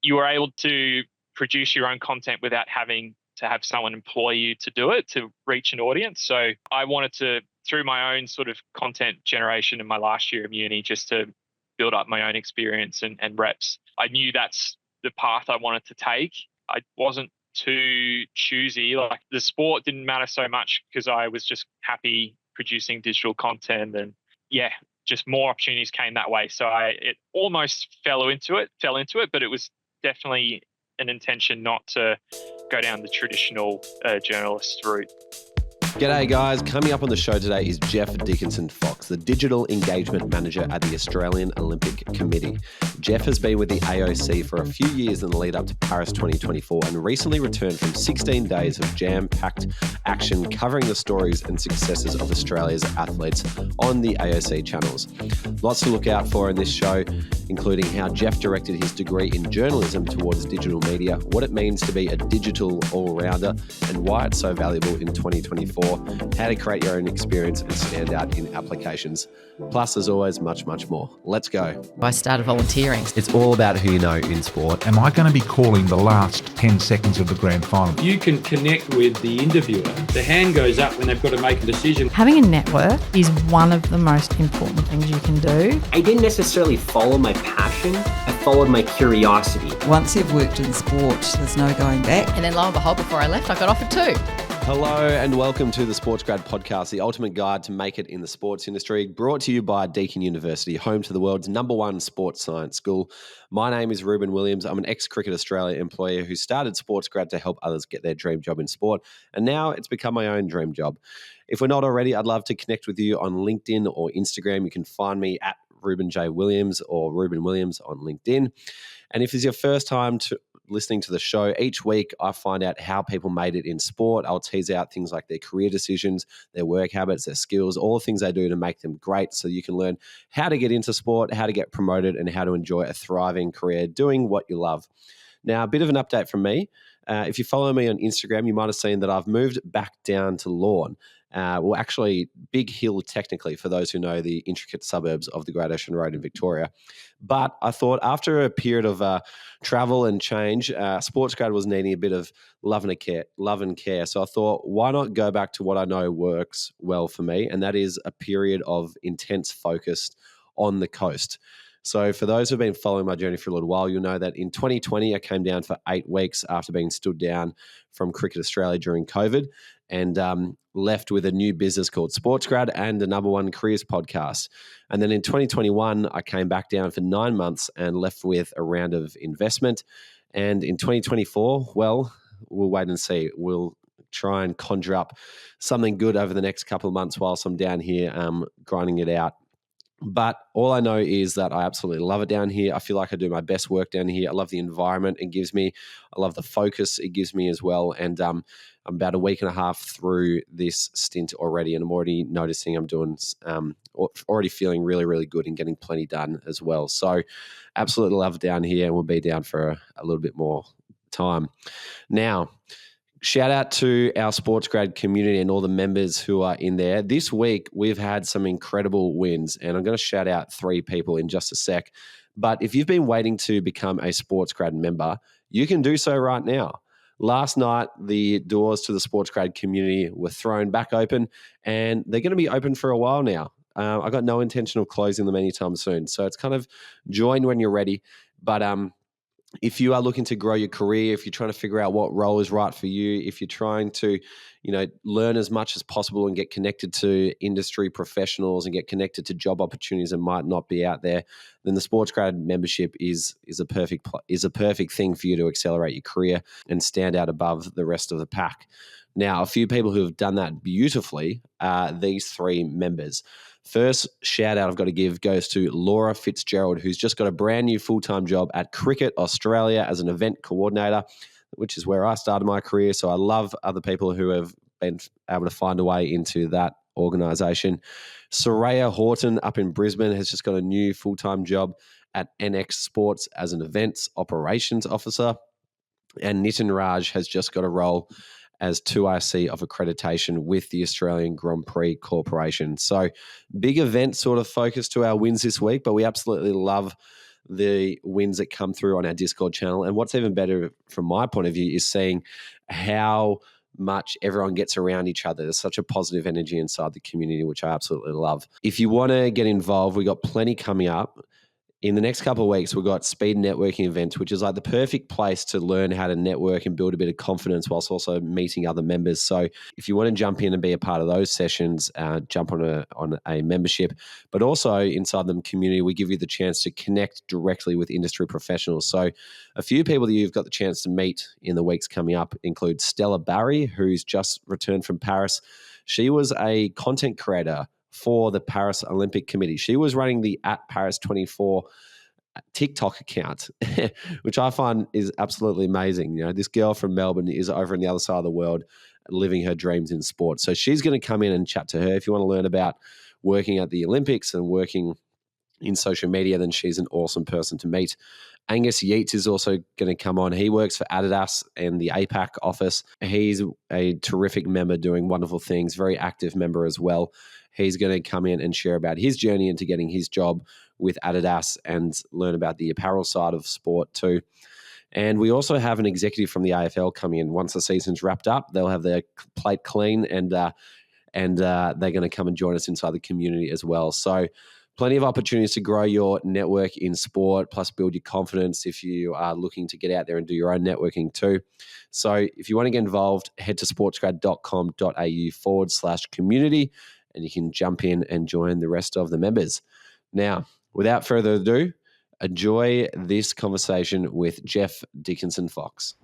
you were able to produce your own content without having to have someone employ you to do it, to reach an audience. So I wanted to, through my own sort of content generation in my last year of uni, just to build up my own experience and reps. I knew that's the path I wanted to take. I wasn't too choosy. Like, the sport didn't matter so much because I was just happy producing digital content, and just more opportunities came that way. So it almost fell into it, but it was definitely an intention not to go down the traditional journalist route. G'day guys, coming up on the show today is Jeff Dickinson-Fox, the Digital Engagement Manager at the Australian Olympic Committee. Jeff has been with the AOC for a few years in the lead up to Paris 2024 and recently returned from 16 days of jam-packed action covering the stories and successes of Australia's athletes on the AOC channels. Lots to look out for in this show, including how Jeff directed his degree in journalism towards digital media, what it means to be a digital all-rounder, and why it's so valuable in 2024. How to create your own experience and stand out in applications. Plus, as always, much, much more. Let's go. I started volunteering. It's all about who you know in sport. Am I going to be calling the last 10 seconds of the grand final? You can connect with the interviewer. The hand goes up when they've got to make a decision. Having a network is one of the most important things you can do. I didn't necessarily follow my passion. I followed my curiosity. Once you've worked in sport, there's no going back. And then lo and behold, before I left, I got offered 2. Hello and welcome to the SportsGrad podcast, the ultimate guide to make it in the sports industry, brought to you by Deakin University, home to the world's #1 sports science school. My name is Ruben Williams. I'm an ex-Cricket Australia employee who started SportsGrad to help others get their dream job in sport, and now it's become my own dream job. If we're not already, I'd love to connect with you on LinkedIn or Instagram. You can find me at Ruben J. Williams or Ruben Williams on LinkedIn. And if it's your first time listening to the show, each week I find out how people made it in sport. I'll tease out things like their career decisions, their work habits, their skills, all the things they do to make them great, so you can learn how to get into sport, how to get promoted, and how to enjoy a thriving career doing what you love. Now, a bit of an update from me. If you follow me on Instagram, you might have seen that I've moved back down to Lorne. Actually, Big Hill technically, for those who know the intricate suburbs of the Great Ocean Road in Victoria. But I thought after a period of travel and change, SportsGrad was needing a bit of love and care. So I thought, why not go back to what I know works well for me, and that is a period of intense focus on the coast. So for those who have been following my journey for a little while, you'll know that in 2020, I came down for 8 weeks after being stood down from Cricket Australia during COVID, and left with a new business called SportsGrad and the #1 careers podcast. And then in 2021, I came back down for 9 months and left with a round of investment. And in 2024, well, we'll wait and see. We'll try and conjure up something good over the next couple of months whilst I'm down here grinding it out. But all I know is that I absolutely love it down here. I feel like I do my best work down here. I love the environment it gives me. I love the focus it gives me as well. And I'm about a week and a half through this stint already, and I'm already noticing I'm doing, already feeling really, really good and getting plenty done as well. So absolutely love it down here, and we'll be down for a little bit more time. Now, shout out to our SportsGrad community and all the members who are in there. This week, we've had some incredible wins, and I'm going to shout out 3 people in just a sec. But if you've been waiting to become a SportsGrad member, you can do so right now. Last night, the doors to the SportsGrad community were thrown back open, and they're going to be open for a while now. I got no intention of closing them anytime soon. So it's kind of join when you're ready. But if you are looking to grow your career, if you're trying to figure out what role is right for you, if you're trying to, learn as much as possible and get connected to industry professionals and get connected to job opportunities that might not be out there, then the SportsGrad membership is a perfect thing for you to accelerate your career and stand out above the rest of the pack. Now, a few people who have done that beautifully are these 3 members. First shout out I've got to give goes to Laura Fitzgerald, who's just got a brand new full-time job at Cricket Australia as an event coordinator, which is where I started my career. So I love other people who have been able to find a way into that organisation. Soraya Horton up in Brisbane has just got a new full-time job at NX Sports as an events operations officer. And Nitin Raj has just got a role as 2IC of accreditation with the Australian Grand Prix Corporation. So big event sort of focus to our wins this week, but we absolutely love the wins that come through on our Discord channel. And what's even better from my point of view is seeing how much everyone gets around each other. There's such a positive energy inside the community, which I absolutely love. If you want to get involved, we got plenty coming up. In the next couple of weeks, we've got speed networking events, which is like the perfect place to learn how to network and build a bit of confidence whilst also meeting other members. So if you want to jump in and be a part of those sessions, jump on a membership. But also inside the community, we give you the chance to connect directly with industry professionals. So a few people that you've got the chance to meet in the weeks coming up include Stella Barry, who's just returned from Paris. She was a content creator for the Paris Olympic Committee. She was running the @Paris24 TikTok account, which I find is absolutely amazing. You know, this girl from Melbourne is over on the other side of the world living her dreams in sport. So she's going to come in and chat to her. If you want to learn about working at the Olympics and working in social media, then she's an awesome person to meet. Angus Yeats is also going to come on. He works for Adidas and the APAC office. He's a terrific member doing wonderful things, very active member as well. He's going to come in and share about his journey into getting his job with Adidas and learn about the apparel side of sport too. And we also have an executive from the AFL coming in. Once the season's wrapped up, they'll have their plate clean and they're going to come and join us inside the community as well. So plenty of opportunities to grow your network in sport, plus build your confidence if you are looking to get out there and do your own networking too. So if you want to get involved, head to sportsgrad.com.au/community and you can jump in and join the rest of the members. Now, without further ado, enjoy this conversation with Jeff Dickinson-Fox.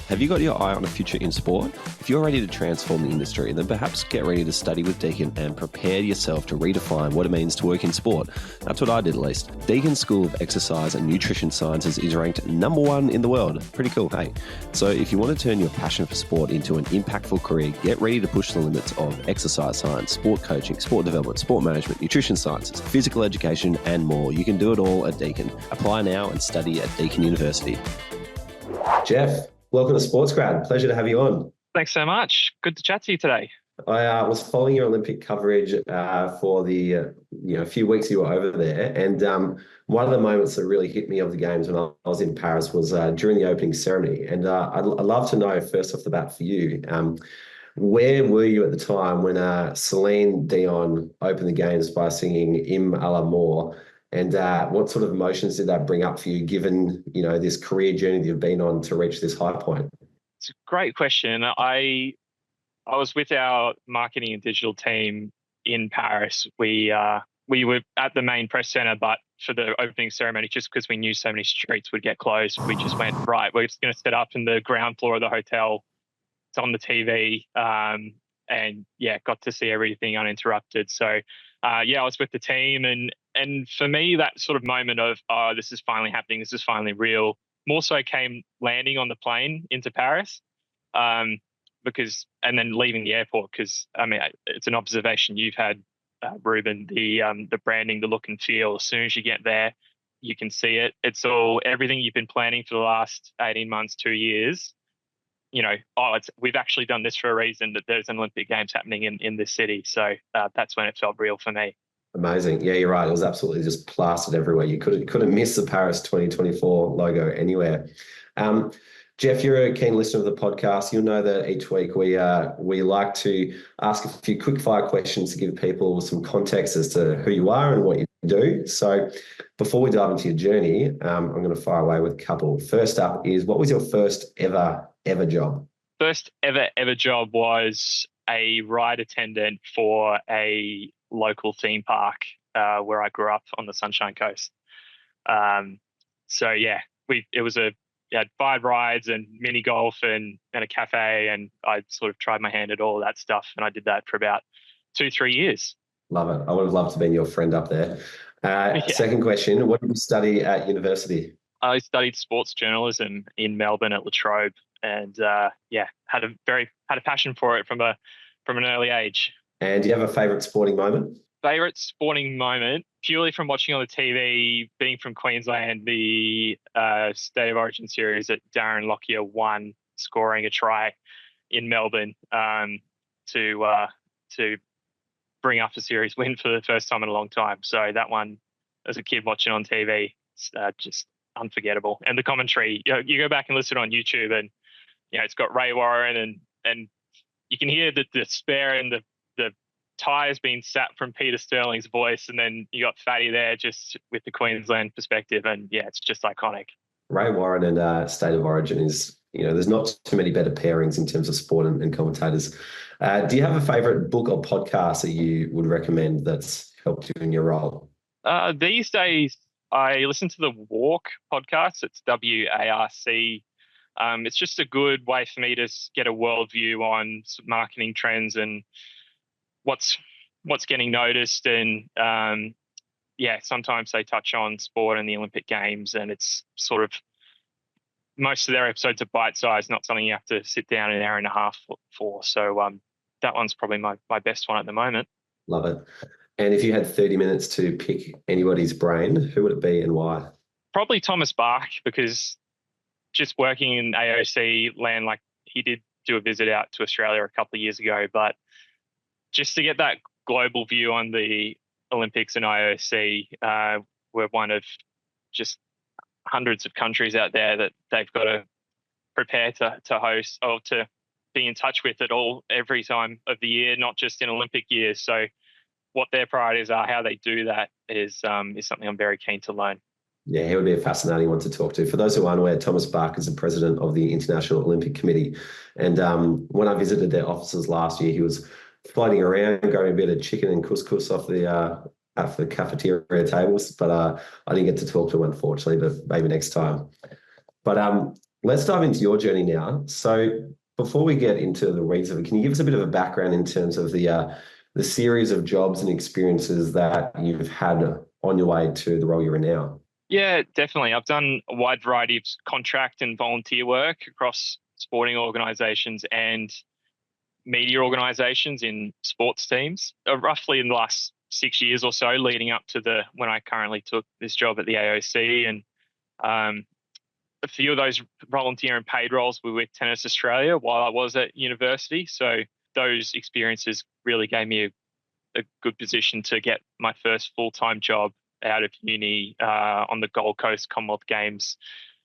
Have you got your eye on a future in sport? If you're ready to transform the industry, then perhaps get ready to study with Deakin and prepare yourself to redefine what it means to work in sport. That's what I did at least. Deakin's School of Exercise and Nutrition Sciences is ranked #1 in the world. Pretty cool, hey? So if you want to turn your passion for sport into an impactful career, get ready to push the limits of exercise science, sport coaching, sport development, sport management, nutrition sciences, physical education, and more. You can do it all at Deakin. Apply now and study at Deakin University. Jeff, welcome to SportsGrad. Pleasure to have you on. Thanks so much. Good to chat to you today. I was following your Olympic coverage for the few weeks you were over there, and one of the moments that really hit me of the games when I was in Paris was during the opening ceremony. And I'd love to know, first off the bat for you, where were you at the time when Celine Dion opened the games by singing "Im à l'amour"? And what sort of emotions did that bring up for you, given this career journey that you've been on to reach this high point? It's a great question. I was with our marketing and digital team in Paris. We were at the main press center, but for the opening ceremony, just because we knew so many streets would get closed, we just went, right, we're just going to set up in the ground floor of the hotel. It's on the TV, and got to see everything uninterrupted. So I was with the team, and for me, that sort of moment of, oh, this is finally happening, this is finally real, more so came landing on the plane into Paris, and then leaving the airport, because it's an observation you've had, Ruben, the branding, the look and feel. As soon as you get there, you can see it. It's all everything you've been planning for the last 18 months, 2 years. We've actually done this for a reason, that there's an Olympic Games happening in this city. So that's when it felt real for me. Amazing. Yeah, you're right. It was absolutely just plastered everywhere. You couldn't miss the Paris 2024 logo anywhere. Jeff, you're a keen listener of the podcast. You'll know that each week we like to ask a few quick fire questions to give people some context as to who you are and what you do. So before we dive into your journey, I'm going to fire away with a couple. First up is, what was your first ever job? First ever job was a ride attendant for a local theme park where I grew up on the Sunshine Coast. We had 5 rides and mini golf and a cafe, and I sort of tried my hand at all of that stuff, and I did that for about 2-3 years. Love it. I would have loved to be your friend up there. Second question, what did you study at university? I studied sports journalism in Melbourne at La Trobe, and had a passion for it from an early age. And do you have a favourite sporting moment? Favourite sporting moment, purely from watching on the TV, being from Queensland, the State of Origin series that Darren Lockyer won, scoring a try in Melbourne to bring up a series win for the first time in a long time. So that one, as a kid watching on TV, It's just unforgettable. And the commentary, you go back and listen on YouTube, and it's got Ray Warren, and you can hear the despair and the tires being sapped from Peter Sterling's voice, and then you got Fatty there just with the Queensland perspective, and it's just iconic. Ray Warren and State of Origin is, there's not too many better pairings in terms of sport and commentators. Do you have a favourite book or podcast that you would recommend that's helped you in your role? These days, I listen to the Walk podcast. It's WARC. It's just a good way for me to get a worldview on marketing trends and what's getting noticed. And sometimes they touch on sport and the Olympic Games, and it's sort of most of their episodes are bite-sized, not something you have to sit down an hour and a half for. So that one's probably my best one at the moment. Love it. And if you had 30 minutes to pick anybody's brain, who would it be and why? Probably Thomas Bach, because just working in AOC land, like he did do a visit out to Australia a couple of years ago, but just to get that global view on the Olympics and IOC, we're one of just hundreds of countries out there that they've got to prepare to host or to be in touch with every time of the year, not just in Olympic years. So what their priorities are, how they do that is something I'm very keen to learn. Yeah, he would be a fascinating one to talk to. For those who aren't aware, Thomas Bach is the president of the International Olympic Committee. And when I visited their offices last year, he was floating around, grabbing a bit of chicken and couscous off the cafeteria tables. But I didn't get to talk to him, unfortunately, but maybe next time. But let's dive into your journey now. So before we get into the weeds of it, can you give us a bit of a background in terms of the series of jobs and experiences that you've had on your way to the role you're in now? Yeah, definitely. I've done a wide variety of contract and volunteer work across sporting organisations and media organisations in sports teams, roughly in the last 6 years or so, leading up to when I currently took this job at the AOC. And a few of those volunteer and paid roles were with Tennis Australia while I was at university. So those experiences really gave me a good position to get my first full-time job out of uni on the Gold Coast Commonwealth Games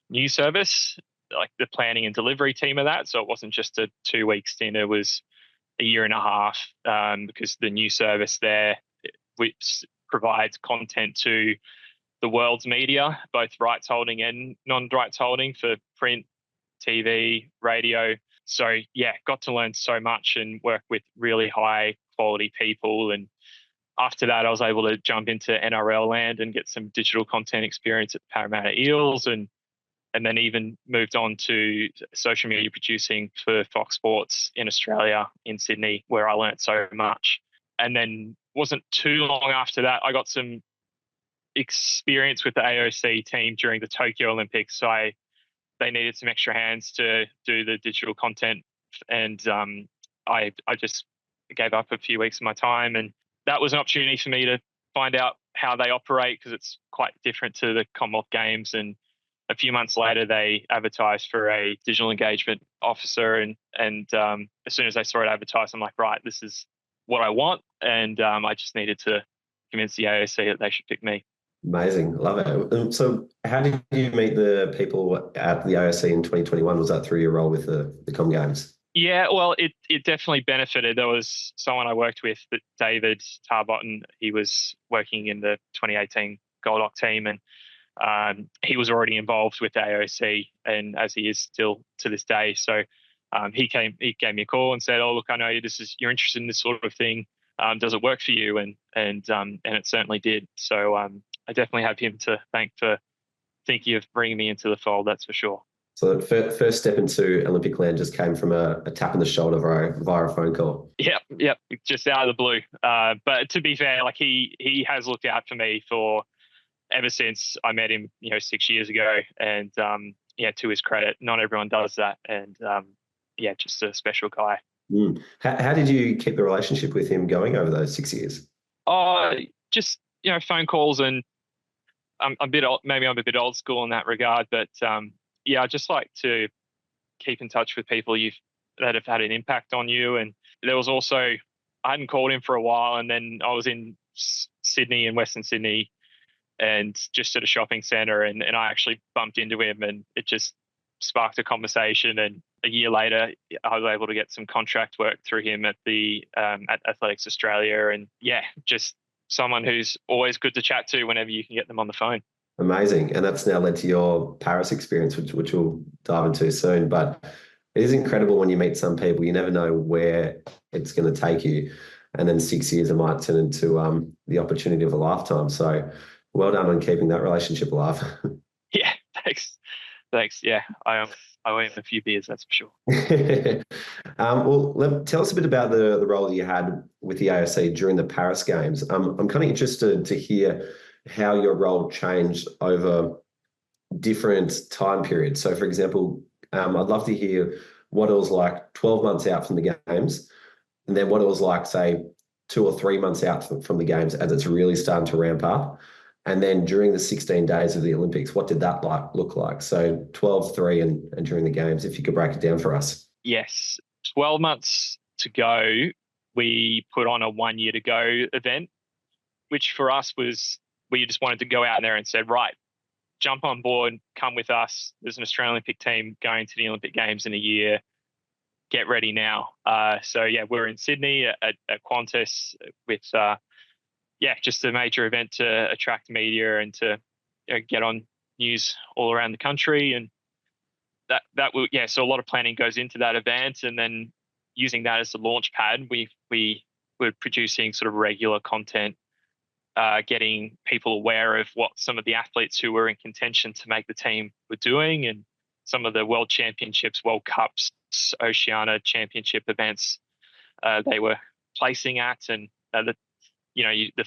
news service, like the planning and delivery team of that. So it wasn't just a 2-week stint, it was a year and a half, because the news service there which provides content to the world's media, both rights holding and non-rights holding for print, TV, radio. So got to learn so much and work with really high quality people. And after that, I was able to jump into NRL land and get some digital content experience at Parramatta Eels, and then even moved on to social media producing for Fox Sports in Australia, in Sydney, where I learnt so much. And then wasn't too long after that, I got some experience with the AOC team during the Tokyo Olympics. So they needed some extra hands to do the digital content, and I just gave up a few weeks of my time, and that was an opportunity for me to find out how they operate, because it's quite different to the Commonwealth Games. And a few months later, they advertised for a digital engagement officer, and as soon as they saw it advertised, I'm like, right, this is what I want, and I just needed to convince the AOC that they should pick me. Amazing. Love it. So how did you meet the people at the AOC in 2021? Was that through your role with the Com Games? Yeah, well, it definitely benefited. There was someone I worked with, David Tarbotton. He was working in the 2018 Gold Lock team, and he was already involved with the AOC, and as he is still to this day. So he gave me a call and said, "Oh, look, I know you're interested in this sort of thing. Does it work for you?" And it certainly did. So I definitely have him to thank for thinking of bringing me into the fold. That's for sure. So the first step into Olympic land just came from a tap on the shoulder via a phone call. Yep, just out of the blue. But to be fair, like he has looked out for me ever since I met him, 6 years ago. And to his credit, not everyone does that. And just a special guy. Mm. How did you keep the relationship with him going over those 6 years? Just phone calls, and I'm a bit old school in that regard, but I just like to keep in touch with people that have had an impact on you. And there was also, I hadn't called him for a while, and then I was in Sydney and Western Sydney and just at a shopping centre, and I actually bumped into him, and it just sparked a conversation. And a year later, I was able to get some contract work through him at at Athletics Australia, and just someone who's always good to chat to whenever you can get them on the phone. Amazing. And that's now led to your Paris experience, which we'll dive into soon. But it is incredible when you meet some people, you never know where it's going to take you. And then 6 years, it might turn into the opportunity of a lifetime. So well done on keeping that relationship alive. Yeah, thanks. Yeah, I owe him a few beers, that's for sure. Well, tell us a bit about the role that you had with the AOC during the Paris Games. I'm kind of interested to hear how your role changed over different time periods. So, for example, I'd love to hear what it was like 12 months out from the games, and then what it was like, say, 2 or 3 months out from the games as it's really starting to ramp up. And then during the 16 days of the Olympics, what did that look like? So 12, 3, and during the games, if you could break it down for us. Yes, 12 months to go, we put on a 1 year to go event, which for us was, we just wanted to go out there and said, right, jump on board, come with us. There's an Australian Olympic team going to the Olympic Games in a year. Get ready now. We're in Sydney at Qantas with, just a major event to attract media and to get on news all around the country. And so a lot of planning goes into that event, and then using that as the launch pad, we were producing sort of regular content, getting people aware of what some of the athletes who were in contention to make the team were doing, and some of the World Championships, World Cups, Oceania Championship events they were placing at, and the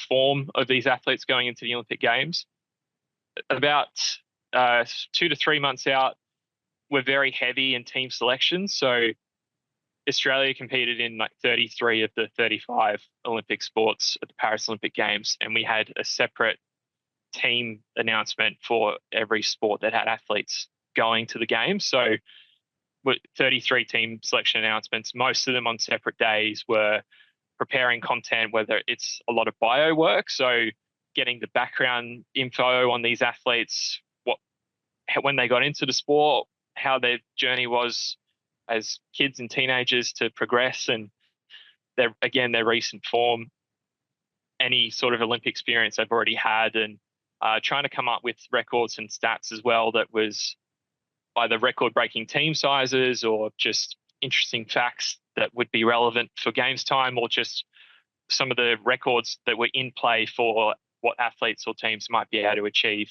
form of these athletes going into the Olympic Games. About 2 to 3 months out, we're very heavy in team selection. So Australia competed in like 33 of the 35 Olympic sports at the Paris Olympic Games, and we had a separate team announcement for every sport that had athletes going to the games. So with 33 team selection announcements, most of them on separate days, were preparing content, whether it's a lot of bio work, so getting the background info on these athletes, when they got into the sport, how their journey was as kids and teenagers to progress, and their recent form, any sort of Olympic experience they've already had, and trying to come up with records and stats as well that was either record-breaking team sizes or just interesting facts that would be relevant for games time, or just some of the records that were in play for what athletes or teams might be able to achieve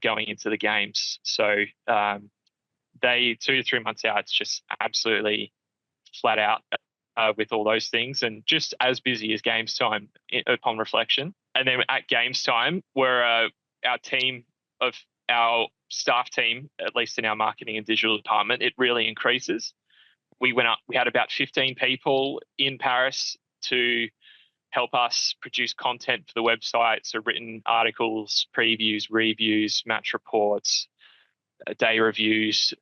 going into the games. So 2 to 3 months out, it's just absolutely flat out with all those things, and just as busy as games time upon reflection. And then at games time, where our staff team, at least in our marketing and digital department, it really increases. We had about 15 people in Paris to help us produce content for the website, so written articles, previews, reviews, match reports, day reviews,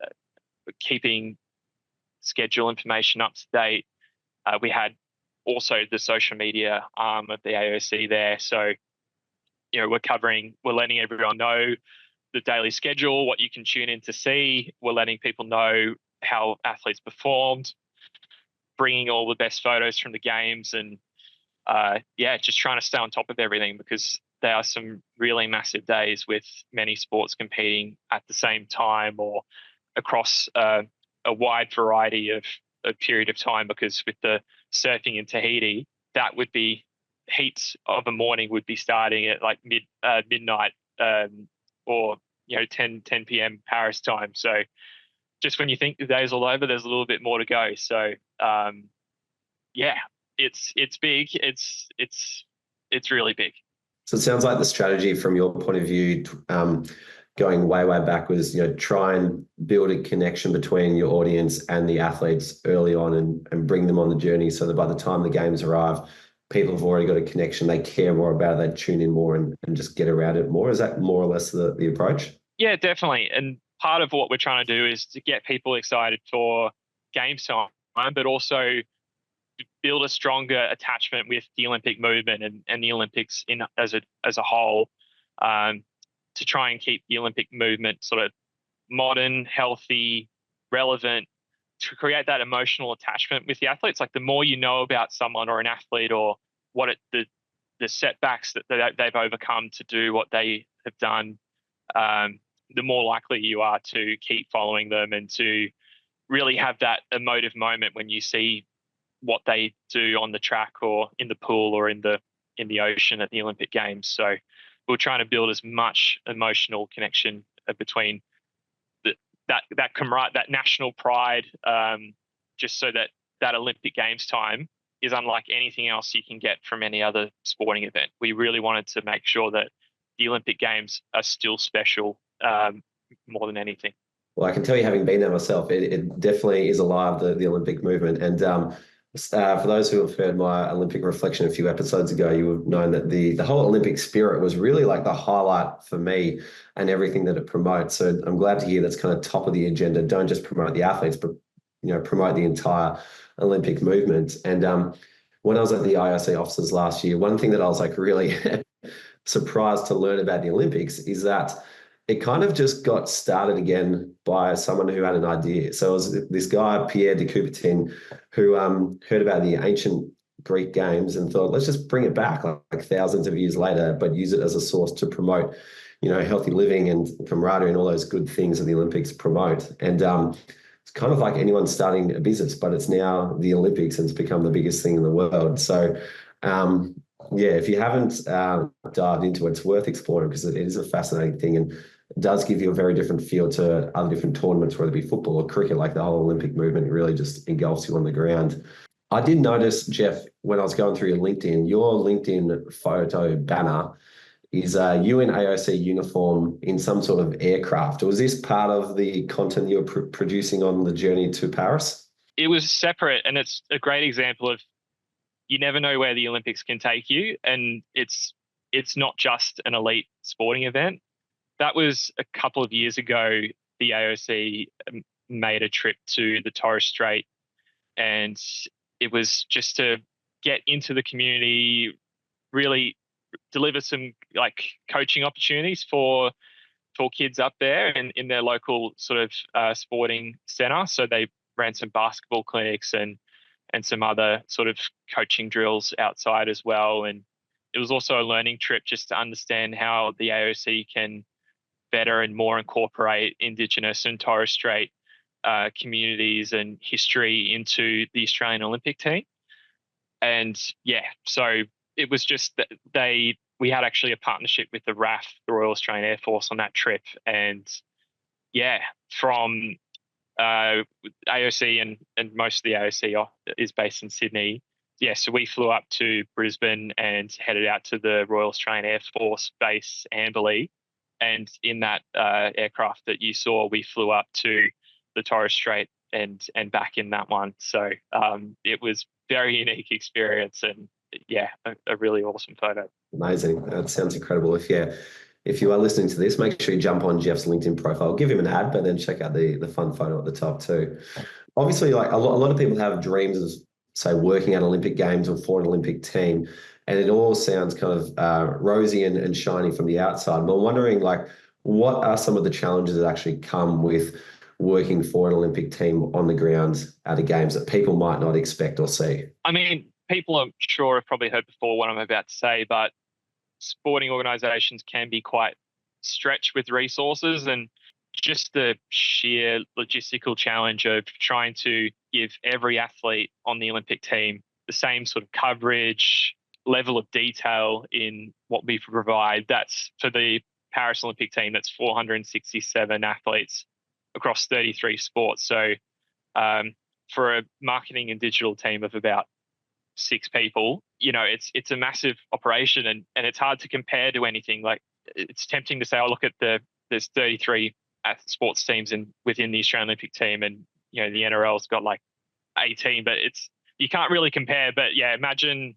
keeping schedule information up to date. We had also the social media arm of the AOC there. So, we're letting everyone know the daily schedule, what you can tune in to see. We're letting people know how athletes performed, bringing all the best photos from the games, and just trying to stay on top of everything, because there are some really massive days with many sports competing at the same time or across a wide variety of a period of time. Because with the surfing in Tahiti, that would be heats of a morning would be starting at like midnight or 10 p.m. Paris time. So just when you think the day's all over, there's a little bit more to go. So it's big. It's really big. So it sounds like the strategy from your point of view, going way back, was try and build a connection between your audience and the athletes early on, and bring them on the journey, so that by the time the games arrive, people have already got a connection. They care more about it. They tune in more and just get around it more. Is that more or less the approach? Yeah, definitely. And part of what we're trying to do is to get people excited for games time, but also build a stronger attachment with the Olympic movement and the Olympics as a whole. to try and keep the Olympic movement sort of modern, healthy, relevant, to create that emotional attachment with the athletes. Like the more you know about someone or an athlete or what the setbacks that they've overcome to do what they have done, the more likely you are to keep following them and to really have that emotive moment when you see what they do on the track or in the pool or in the ocean at the Olympic Games. So we're trying to build as much emotional connection between that national pride, just so that Olympic Games time is unlike anything else you can get from any other sporting event. We really wanted to make sure that the Olympic Games are still special more than anything. Well, I can tell you, having been there myself, it definitely is alive, the Olympic movement. And for those who have heard my Olympic reflection a few episodes ago, you have known that the whole Olympic spirit was really like the highlight for me and everything that it promotes. So I'm glad to hear that's kind of top of the agenda. Don't just promote the athletes, but promote the entire Olympic movement. And when I was at the IOC offices last year, one thing that I was like really surprised to learn about the Olympics is that it kind of just got started again by someone who had an idea. So it was this guy, Pierre de Coubertin, who heard about the ancient Greek games and thought, let's just bring it back like thousands of years later, but use it as a source to promote, healthy living and camaraderie and all those good things that the Olympics promote. And it's kind of like anyone starting a business, but it's now the Olympics and it's become the biggest thing in the world. So if you haven't dived into it, it's worth exploring because it is a fascinating thing and it does give you a very different feel to other different tournaments, whether it be football or cricket. Like the whole Olympic movement really just engulfs you on the ground. I did notice, Jeff, when I was going through your LinkedIn photo banner is you in AOC uniform in some sort of aircraft. Was this part of the content you were producing on the journey to Paris? It was separate, and it's a great example of you never know where the Olympics can take you, and it's not just an elite sporting event. That was a couple of years ago. The AOC made a trip to the Torres Strait, and it was just to get into the community, really deliver some like coaching opportunities for kids up there and in their local sort of sporting center. So they ran some basketball clinics and some other sort of coaching drills outside as well. And it was also a learning trip just to understand how the AOC can better and more incorporate Indigenous and Torres Strait communities and history into the Australian Olympic team. And so it was just that we had actually a partnership with the RAF, the Royal Australian Air Force, on that trip. And from AOC and most of the AOC is based in Sydney. So we flew up to Brisbane and headed out to the Royal Australian Air Force base, Amberley. And in that aircraft that you saw, we flew up to the Torres Strait and back in that one. So it was very unique experience and a really awesome photo. Amazing. That sounds incredible. If you are listening to this, make sure you jump on Jeff's LinkedIn profile, give him an ad, but then check out the fun photo at the top too. Obviously, like a lot of people have dreams of, say, working at Olympic Games or for an Olympic team, and it all sounds kind of rosy and shiny from the outside. But I'm wondering, like, what are some of the challenges that actually come with working for an Olympic team on the ground at a Games that people might not expect or see? I mean, people I'm sure have probably heard before what I'm about to say, but sporting organisations can be quite stretched with resources, and just the sheer logistical challenge of trying to give every athlete on the Olympic team the same sort of coverage, level of detail in what we provide. That's for the Paris Olympic team, that's 467 athletes across 33 sports. So for a marketing and digital team of about 6 people, it's a massive operation and it's hard to compare to anything. Like, it's tempting to say, look at there's 33 sports teams within the Australian Olympic team, and the NRL's got like 18, but you can't really compare. But imagine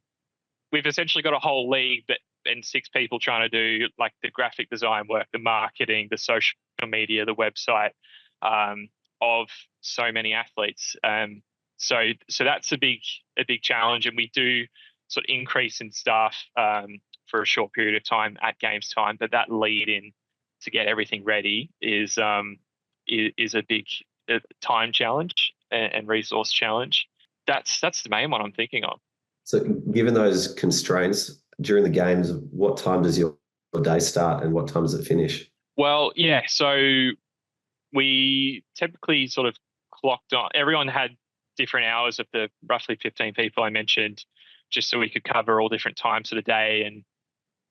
we've essentially got a whole league and 6 people trying to do like the graphic design work, the marketing, the social media, the website of so many athletes. So that's a big challenge, and we do sort of increase in staff for for a short period of time at games time, but that lead in to get everything ready is a big time challenge and resource challenge. That's the main one I'm thinking of. So given those constraints during the games, what time does your day start and what time does it finish? Well, yeah, so we typically sort of clocked on. Everyone had different hours of the roughly 15 people I mentioned, just so we could cover all different times of the day. And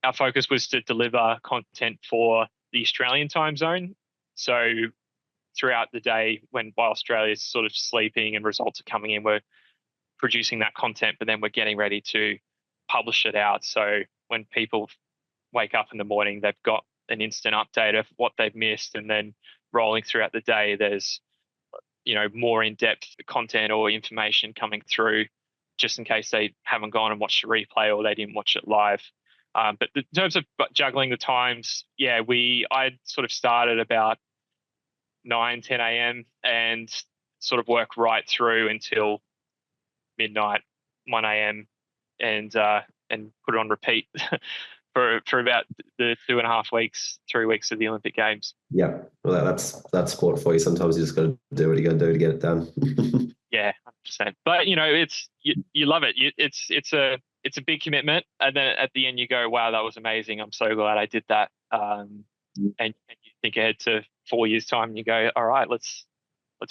our focus was to deliver content for the Australian time zone. So throughout the day, while Australia's sort of sleeping and results are coming in, we're producing that content, but then we're getting ready to publish it out. So when people wake up in the morning, they've got an instant update of what they've missed, and then rolling throughout the day, there's more in-depth content or information coming through, just in case they haven't gone and watched a replay or they didn't watch it live. But in terms of juggling the times, yeah, I sort of started about 9, 10 a.m. and sort of work right through until midnight, 1 a.m. and put it on repeat for about the 2.5 weeks, 3 weeks of the Olympic Games. Yeah, well, that's sport for you. Sometimes you just got to do what you got to do to get it done. Yeah, 100%. But it's you love it. It's a big commitment, and then at the end you go, wow, that was amazing. I'm so glad I did that. And you think ahead to 4 years time, and you go, all right, let's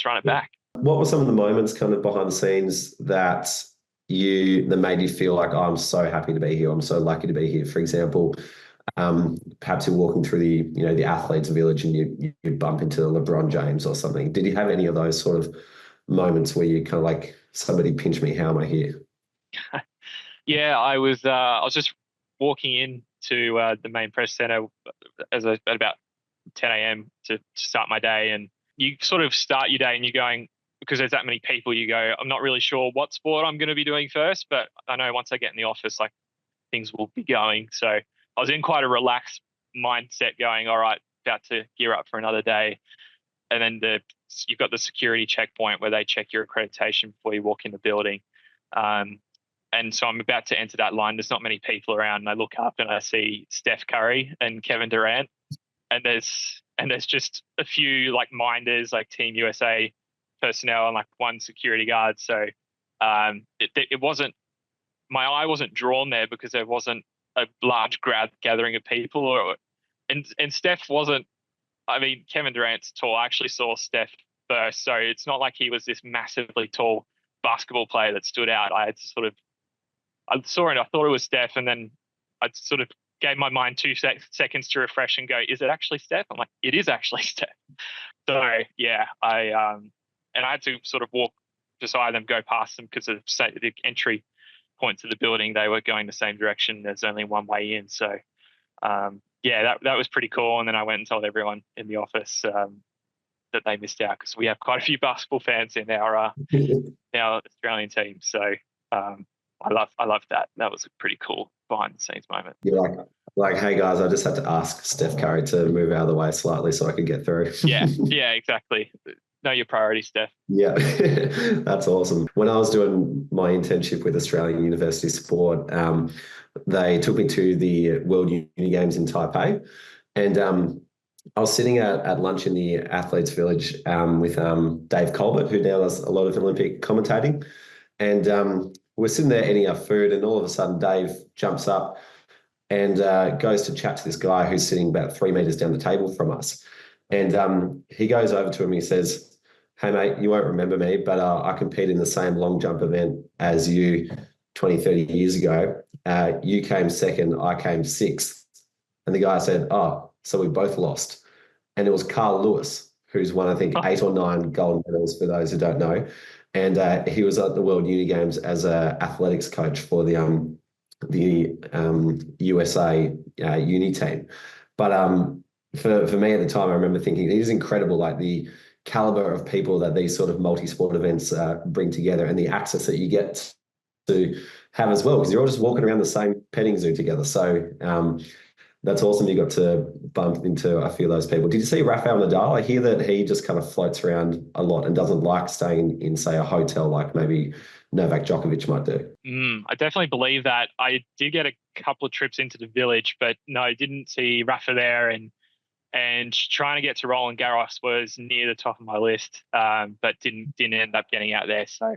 run it back. What were some of the moments kind of behind the scenes that made you feel like, oh, I'm so happy to be here, I'm so lucky to be here? For example, perhaps you're walking through the athletes village and you bump into LeBron James or something. Did you have any of those sort of moments where you kind of like, somebody pinch me, how am I here? Yeah, I was just walking into the main press centre at about 10 a.m. to start my day, and you sort of start your day and you're going, because there's that many people, you go, I'm not really sure what sport I'm going to be doing first, but I know once I get in the office, like, things will be going. So I was in quite a relaxed mindset going, all right, about to gear up for another day. And then you've got the security checkpoint where they check your accreditation before you walk in the building. And so I'm about to enter that line. There's not many people around, and I look up and I see Steph Curry and Kevin Durant. And there's just a few like minders, like Team USA personnel and like one security guard. So it wasn't, my eye wasn't drawn there because there wasn't a large gathering of people, and Steph wasn't. I mean, Kevin Durant's tall. I actually saw Steph first, so it's not like he was this massively tall basketball player that stood out. I saw it, I thought it was Steph, and then I sort of gave my mind 2 seconds to refresh and go, is it actually Steph? I'm like, it is actually Steph. So yeah, I had to sort of walk beside them, go past them, because of the entry point to the building, they were going the same direction. There's only one way in. So yeah, that was pretty cool. And then I went and told everyone in the office that they missed out, because we have quite a few basketball fans in our Australian team. So I love that. That was a pretty cool behind the scenes moment. You're like, hey guys, I just had to ask Steph Curry to move out of the way slightly so I could get through. Yeah, exactly. Know your priorities, Steph. Yeah, that's awesome. When I was doing my internship with Australian University Sport, they took me to the World Uni Games in Taipei, and I was sitting at lunch in the Athletes Village with Dave Colbert, who now does a lot of Olympic commentating, and we're sitting there eating our food, and all of a sudden Dave jumps up and goes to chat to this guy who's sitting about 3 meters down the table from us. And he goes over to him and he says, hey, mate, you won't remember me, but I competed in the same long jump event as you 20, 30 years ago. You came second, I came sixth. And the guy said, oh, so we both lost. And it was Carl Lewis, who's won, I think, 8 or 9 gold medals, for those who don't know. And he was at the World Uni Games as an athletics coach for the USA uni team. But for me at the time, I remember thinking, it is incredible, like the caliber of people that these sort of multi-sport events bring together, and the access that you get to have as well, because you're all just walking around the same petting zoo together. So That's awesome. You got to bump into a few of those people. Did you see Rafael Nadal? I hear that he just kind of floats around a lot and doesn't like staying in, say, a hotel like maybe Novak Djokovic might do. I definitely believe that. I did get a couple of trips into the village, but no, I didn't see Rafa there. And trying to get to Roland Garros was near the top of my list, but didn't end up getting out there. So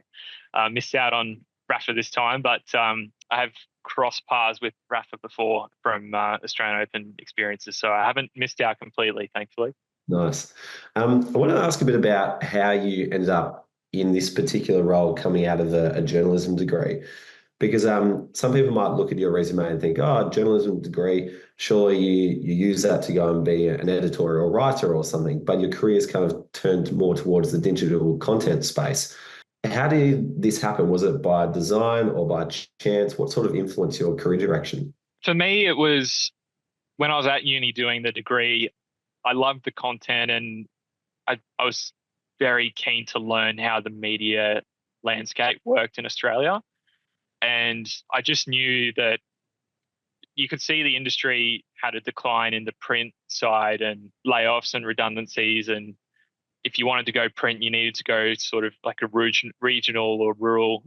missed out on Rafa this time. But I have crossed paths with Rafa before from Australian Open experiences, so I haven't missed out completely, thankfully. Nice. I want to ask a bit about how you ended up in this particular role coming out of a journalism degree. Because some people might look at your resume and think, oh, journalism degree, surely you use that to go and be an editorial writer or something, but your career's kind of turned more towards the digital content space. How did this happen? Was it by design or by chance? What sort of influenced your career direction? For me, it was when I was at uni doing the degree, I loved the content and I was very keen to learn how the media landscape worked in Australia. And I just knew that you could see the industry had a decline in the print side and layoffs and redundancies. And if you wanted to go print, you needed to go sort of like a regional or rural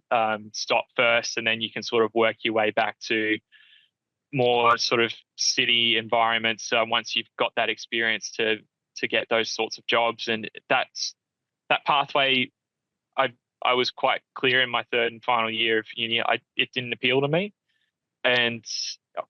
stop first, and then you can sort of work your way back to more sort of city environments once you've got that experience to get those sorts of jobs. And that pathway, I was quite clear in my third and final year of uni. It didn't appeal to me. And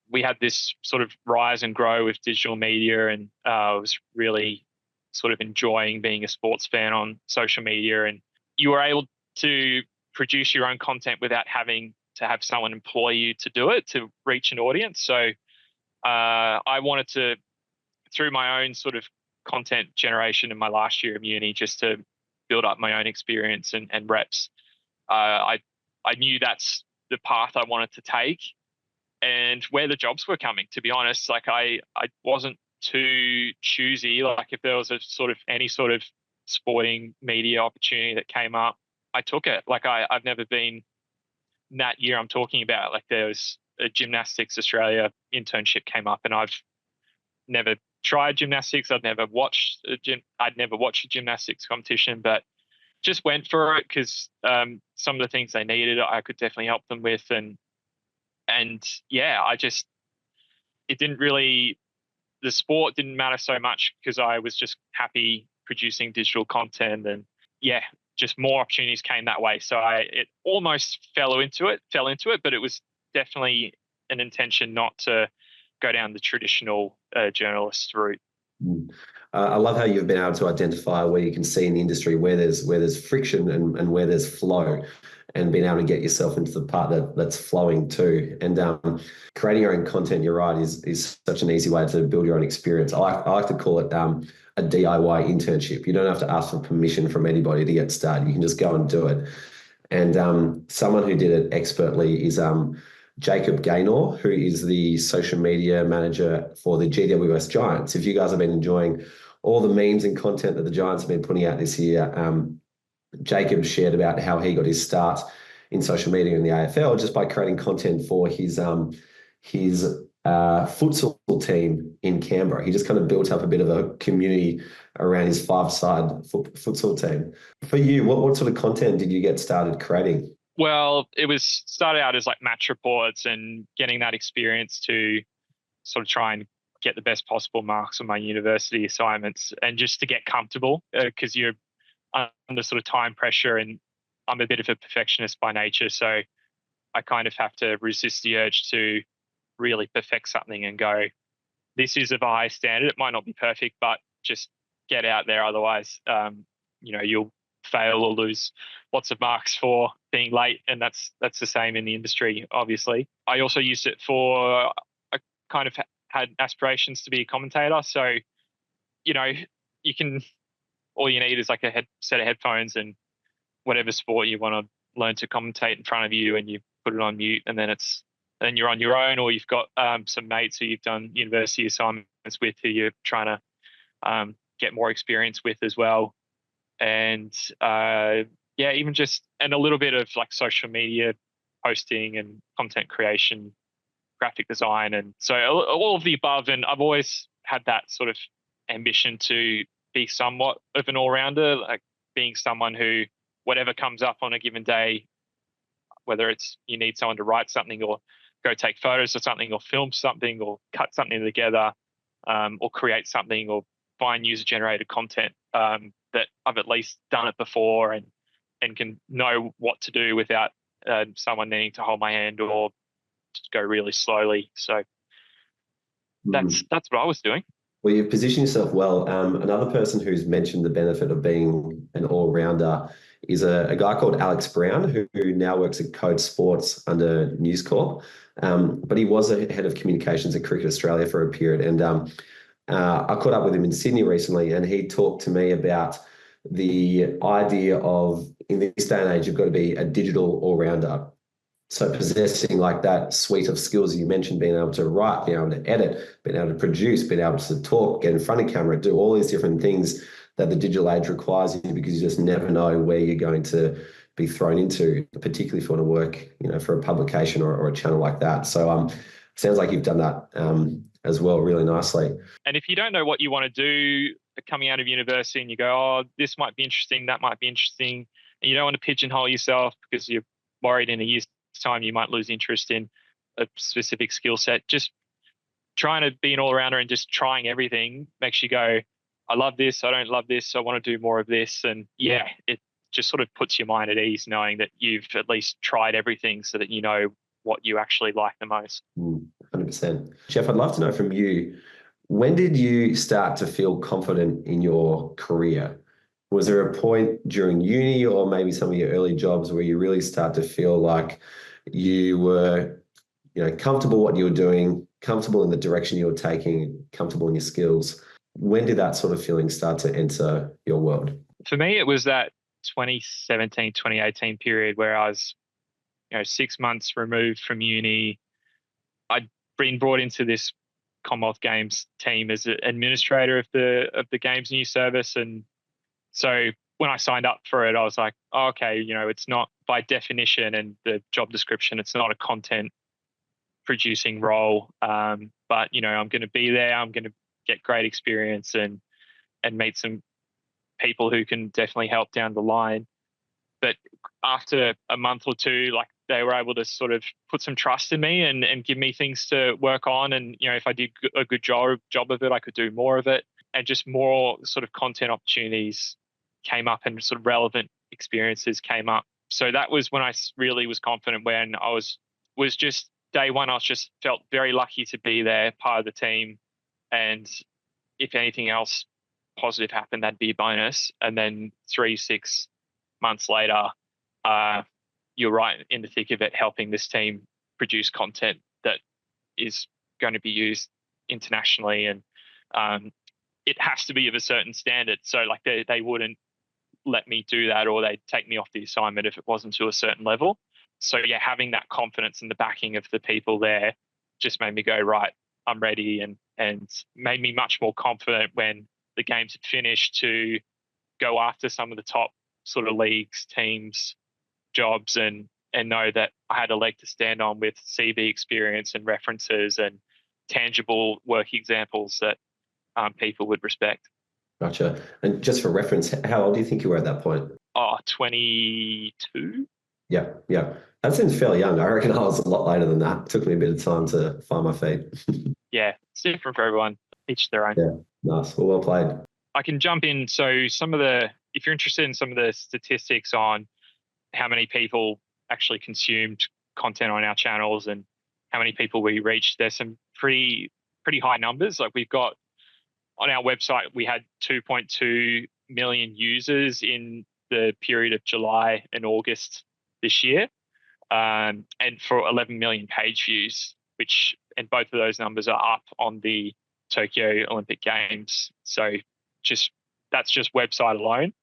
we had this sort of rise and grow with digital media, and I was really sort of enjoying being a sports fan on social media. And you were able to produce your own content without having to have someone employ you to do it, to reach an audience. So I wanted to, through my own sort of content generation in my last year of uni, just to build up my own experience and reps. I knew that's the path I wanted to take, and where the jobs were coming, to be honest. Like I wasn't too choosy. Like if there was any sort of sporting media opportunity that came up, I took it. Like I've never been, that year I'm talking about, like there was a Gymnastics Australia internship came up, and I've never tried gymnastics. I'd never watched a gymnastics competition, but just went for it because some of the things they needed, I could definitely help them with. And yeah, it didn't really, the sport didn't matter so much because I was just happy producing digital content, and yeah, just more opportunities came that way. So it almost fell into it, but it was definitely an intention not to go down the traditional journalist route. I love how you've been able to identify where you can see in the industry where there's friction and where there's flow, and being able to get yourself into the part that's flowing too. And creating your own content, you're right, is such an easy way to build your own experience. I like to call it a DIY internship. You don't have to ask for permission from anybody to get started. You can just go and do it. And someone who did it expertly is Jacob Gaynor, who is the social media manager for the GWS Giants. If you guys have been enjoying all the memes and content that the Giants have been putting out this year, Jacob shared about how he got his start in social media in the AFL just by creating content for his futsal team in Canberra. He just kind of built up a bit of a community around his five-side futsal team. For you, what sort of content did you get started creating? Well, it was started out as like match reports and getting that experience to sort of try and get the best possible marks on my university assignments, and just to get comfortable because you're under sort of time pressure, and I'm a bit of a perfectionist by nature. So I kind of have to resist the urge to really perfect something and go, this is of a high standard. It might not be perfect, but just get out there. Otherwise, you'll fail or lose lots of marks for being late. And that's the same in the industry, obviously. I also used it for, I kind of had aspirations to be a commentator. So, you can, all you need is like a set of headphones and whatever sport you want to learn to commentate in front of you, and you put it on mute, and then you're on your own, or you've got some mates who you've done university assignments with who you're trying to get more experience with as well. And even just, and a little bit of like social media posting and content creation graphic design. And so all of the above. And I've always had that sort of ambition to be somewhat of an all-rounder, like being someone who, whatever comes up on a given day, whether it's you need someone to write something or go take photos of something or film something or cut something together, or create something or find user-generated content, that I've at least done it before and can know what to do without someone needing to hold my hand or just go really slowly. So that's what I was doing. Well, you've positioned yourself well. Another person who's mentioned the benefit of being an all-rounder is a guy called Alex Brown, who now works at Code Sports under News Corp. But he was a head of communications at Cricket Australia for a period. And I caught up with him in Sydney recently, and he talked to me about the idea of, in this day and age, you've got to be a digital all-rounder. So possessing like that suite of skills you mentioned, being able to write, being able to edit, being able to produce, being able to talk, get in front of camera, do all these different things that the digital age requires you, because you just never know where you're going to be thrown into, particularly if you want to work, for a publication or a channel like that. So sounds like you've done that as well really nicely. And if you don't know what you want to do coming out of university and you go, oh, this might be interesting, that might be interesting, and you don't want to pigeonhole yourself because you're worried in a year's time you might lose interest in a specific skill set, just trying to be an all-rounder and just trying everything makes you go, I love this, I don't love this, I want to do more of this. And yeah, it just sort of puts your mind at ease knowing that you've at least tried everything so that you know what you actually like the most. 100%. Jeff, I'd love to know from you, when did you start to feel confident in your career? Was there a point during uni or maybe some of your early jobs where you really start to feel like you were, comfortable what you were doing, comfortable in the direction you were taking, comfortable in your skills? When did that sort of feeling start to enter your world? For me, it was that 2017, 2018 period where I was, 6 months removed from uni. I'd been brought into this Commonwealth Games team as an administrator of the Games News Service. And so when I signed up for it, I was like, oh, okay, it's not by definition and the job description, it's not a content producing role. But, I'm going to be there. I'm going to get great experience and meet some people who can definitely help down the line. But after a month or two, they were able to sort of put some trust in me and give me things to work on. And, if I did a good job of it, I could do more of it. And just more sort of content opportunities came up and sort of relevant experiences came up. So that was when I really was confident, when I was just day one, I just felt very lucky to be there, part of the team. And if anything else positive happened, that'd be a bonus. And then 3-6 months later, you're right in the thick of it, helping this team produce content that is going to be used internationally. And it has to be of a certain standard. So they wouldn't let me do that, or they'd take me off the assignment if it wasn't to a certain level. So yeah, having that confidence and the backing of the people there just made me go, right, I'm ready, and made me much more confident when the games had finished to go after some of the top sort of leagues, teams, jobs, and know that I had a leg to stand on with CV experience and references and tangible work examples that people would respect. Gotcha. And just for reference, how old do you think you were at that point? 22. Yeah. That seems fairly young. I reckon I was a lot later than that. It took me a bit of time to find my feet. Yeah, it's different for everyone. Each their own. Yeah, nice. Well played. I can jump in. So if you're interested in some of the statistics on how many people actually consumed content on our channels and how many people we reached, there's some pretty high numbers. We've got on our website, we had 2.2 million users in the period of July and August this year, and for 11 million page views, and both of those numbers are up on the Tokyo Olympic Games. So that's just website alone.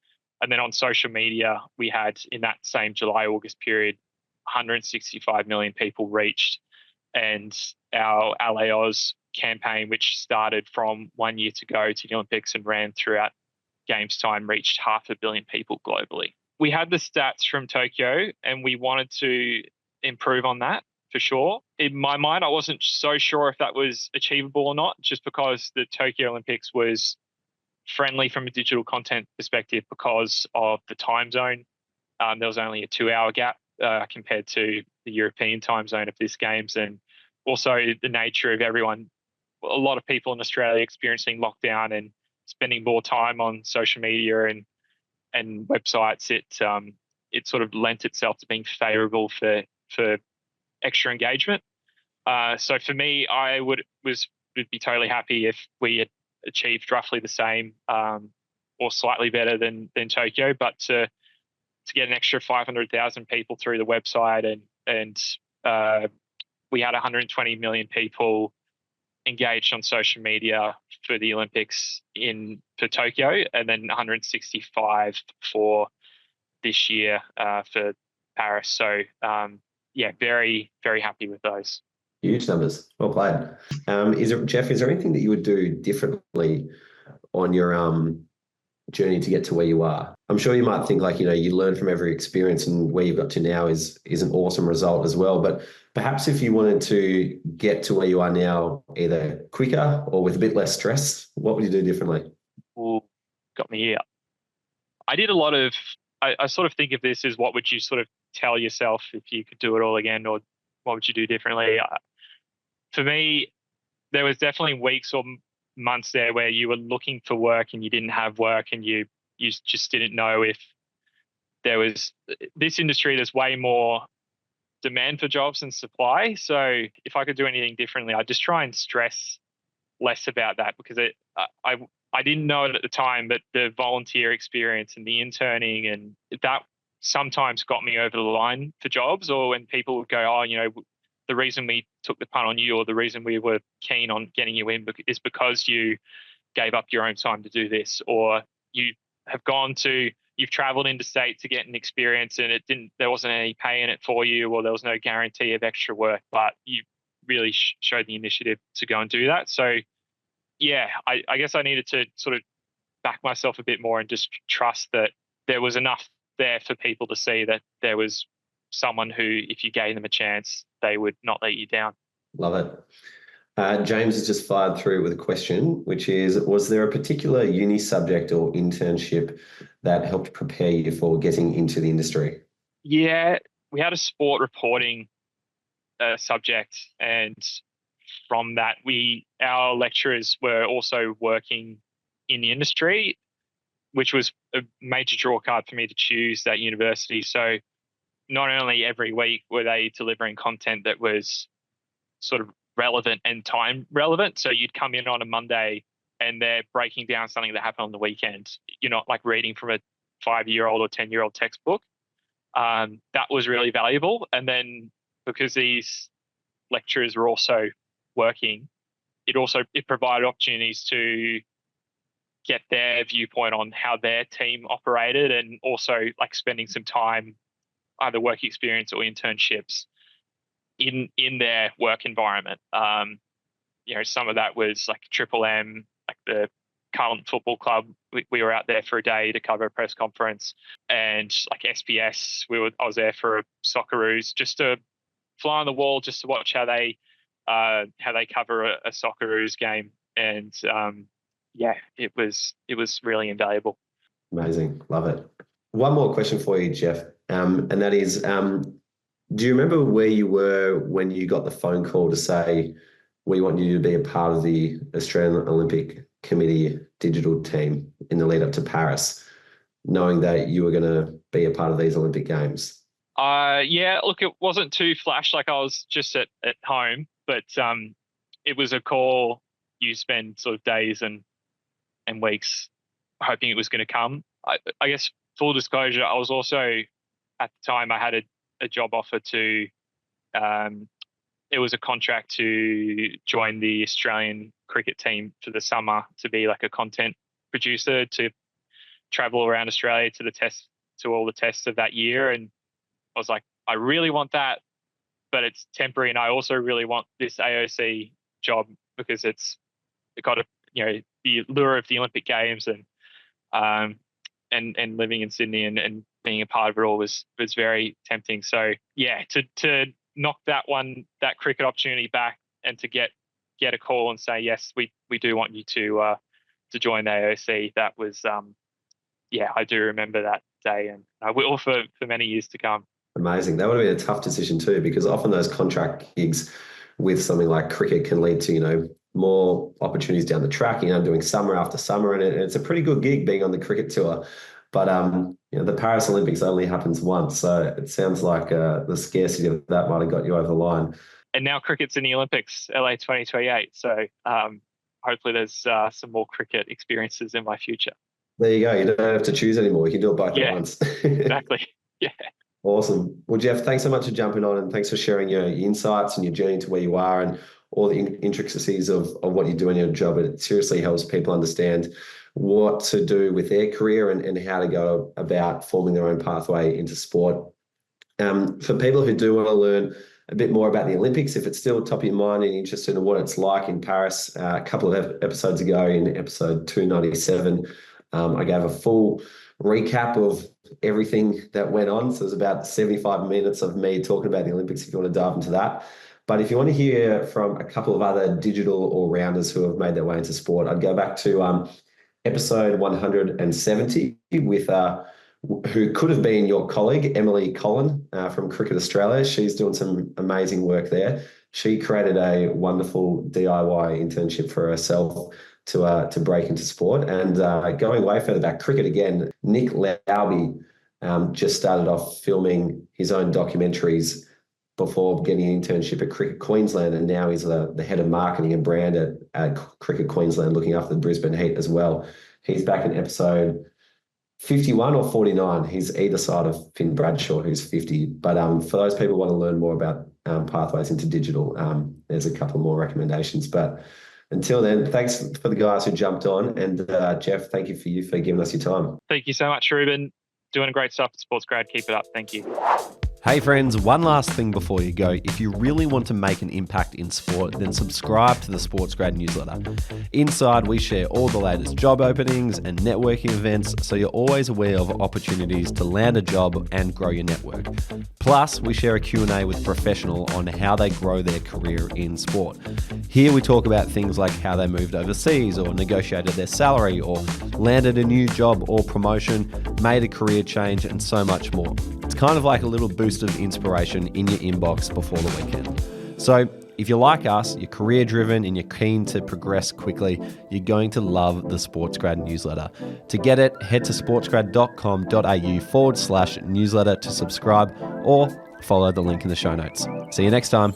And then on social media, we had in that same July-August period, 165 million people reached. And our LAOS campaign, which started from 1 year to go to the Olympics and ran throughout Games time, reached 500 million people globally. We had the stats from Tokyo and we wanted to improve on that. for sure. In my mind, I wasn't so sure if that was achievable or not, just because the Tokyo Olympics was friendly from a digital content perspective because of the time zone. There was only a 2-hour gap compared to the European time zone of this games, and also the nature of everyone. A lot of people in Australia experiencing lockdown and spending more time on social media and websites. It sort of lent itself to being favourable for extra engagement. So for me, I would be totally happy if we had achieved roughly the same or slightly better than Tokyo, but to get an extra 500,000 people through the website and we had 120 million people engaged on social media for the Olympics for Tokyo, and then 165 for this year for Paris. So very, very happy with those. Huge numbers. Well played. Jeff, is there anything that you would do differently on your journey to get to where you are? I'm sure you might think you learn from every experience, and where you've got to now is an awesome result as well. But perhaps if you wanted to get to where you are now, either quicker or with a bit less stress, what would you do differently? Ooh, got me here. I did a lot of, I sort of think of this as, what would you sort of tell yourself if you could do it all again, or what would you do differently? For me, there was definitely weeks or months there where you were looking for work and you didn't have work, and you just didn't know if there was this industry. There's way more demand for jobs than supply. So if I could do anything differently, I'd just try and stress less about that, because I didn't know it at the time, but the volunteer experience and the interning, and that sometimes got me over the line for jobs. Or when people would go, the reason we took the punt on you, or the reason we were keen on getting you in, is because you gave up your own time to do this, or you've traveled interstate to get an experience and there wasn't any pay in it for you, or there was no guarantee of extra work, but you really showed the initiative to go and do that. So yeah, I guess I needed to sort of back myself a bit more and just trust that there was enough there for people to see that there was someone who, if you gave them a chance, they would not let you down. Love it. James has just fired through with a question, which is, was there a particular uni subject or internship that helped prepare you for getting into the industry? Yeah, we had a sport reporting subject, and from that, our lecturers were also working in the industry, which was a major draw card for me to choose that university. So not only every week were they delivering content that was sort of relevant and time relevant. So you'd come in on a Monday and they're breaking down something that happened on the weekend. You're not like reading from a 5-year-old or 10-year-old textbook. That was really valuable. And then because these lecturers were also working, it provided opportunities to get their viewpoint on how their team operated, and also like spending some time, either work experience or internships in their work environment. Some of that was like Triple M, like the Carlton Football Club. We were out there for a day to cover a press conference, and like SBS, I was there for a Socceroos, just to fly on the wall, just to watch how they cover a Socceroos game. And it was really invaluable. Amazing, love it. One more question for you, Jeff, and that is, do you remember where you were when you got the phone call to say we want you to be a part of the Australian Olympic Committee digital team in the lead up to Paris, knowing that you were going to be a part of these Olympic Games? Yeah, look, it wasn't too flash. Like, I was just at home, but it was a call you spend sort of days and weeks hoping it was going to come. I guess, full disclosure, I was also, at the time, I had a job offer to, it was a contract to join the Australian cricket team for the summer, to be like a content producer, to travel around Australia to all the tests of that year. And I was like, I really want that, but it's temporary. And I also really want this AOC job, because it got the lure of the Olympic Games, and living in Sydney and being a part of it all was very tempting. So yeah, to knock that cricket opportunity back and to get a call and say, yes, we do want you to join the AOC, that was, I do remember that day, and I will for many years to come. Amazing. That would have been a tough decision too, because often those contract gigs with something like cricket can lead to, more opportunities down the track, doing summer after summer. And it's a pretty good gig being on the cricket tour. But, the Paris Olympics only happens once. So it sounds like the scarcity of that might have got you over the line. And now cricket's in the Olympics, LA 2028. So hopefully there's some more cricket experiences in my future. There you go. You don't have to choose anymore. You can do it both at once. Exactly. Yeah. Awesome. Well, Jeff, thanks so much for jumping on, and thanks for sharing your insights and your journey to where you are and all the intricacies of what you do in your job. It seriously helps people understand what to do with their career and how to go about forming their own pathway into sport. For people who do want to learn a bit more about the Olympics, if it's still top of your mind and interested in what it's like in Paris, a couple of episodes ago in episode 297, I gave a full recap of everything that went on. So there's about 75 minutes of me talking about the Olympics if you want to dive into that. But if you want to hear from a couple of other digital all-rounders who have made their way into sport, I'd go back to episode 170 with who could have been your colleague, Emily Collin from Cricket Australia. She's doing some amazing work there. She created a wonderful DIY internship for herself to break into sport. And going way further back, cricket again, Nic Laube just started off filming his own documentaries before getting an internship at Cricket Queensland, and now he's the head of marketing and brand at Cricket Queensland, looking after the Brisbane Heat as well. He's back in episode 51 or 49. He's either side of Finn Bradshaw, who's 50. But for those people who want to learn more about pathways into digital, there's a couple more recommendations. But until then, thanks for the guys who jumped on. And Jeff, thank you for giving us your time. Thank you so much, Ruben. Doing great stuff at SportsGrad. Keep it up. Thank you. Hey friends, one last thing before you go. If you really want to make an impact in sport, then subscribe to the SportsGrad newsletter. Inside, we share all the latest job openings and networking events, so you're always aware of opportunities to land a job and grow your network. Plus, we share a Q&A with a professional on how they grow their career in sport. Here we talk about things like how they moved overseas or negotiated their salary or landed a new job or promotion, made a career change, and so much more. It's kind of like a little boost of inspiration in your inbox before the weekend. So if you're like us, you're career driven and you're keen to progress quickly, you're going to love the SportsGrad newsletter. To get it, head to sportsgrad.com.au/newsletter to subscribe or follow the link in the show notes. See you next time.